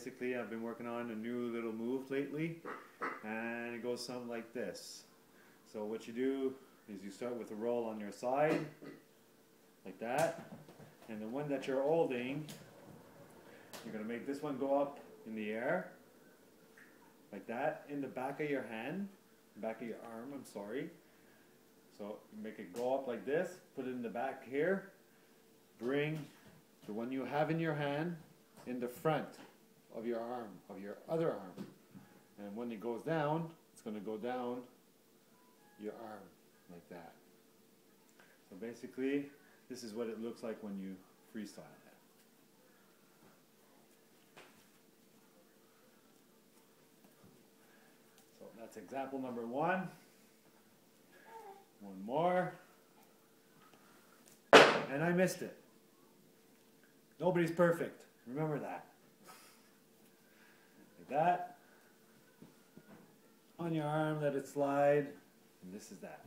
basically I've been working on a new little move lately, and it goes something like this. So what you do is you start with a roll on your side, like that, and the one that you're holding, you're going to make this one go up in the air, like that, in the back of your hand, back of your arm, I'm sorry. So you make it go up like this, put it in the back here, bring the one you have in your hand in the front of your arm, of your other arm. And when it goes down, it's going to go down your arm like that. So basically, this is what it looks like when you freestyle it. So that's example number 1. One more. And I missed it. Nobody's perfect. Remember that. Like that. On your arm, let it slide. And this is that.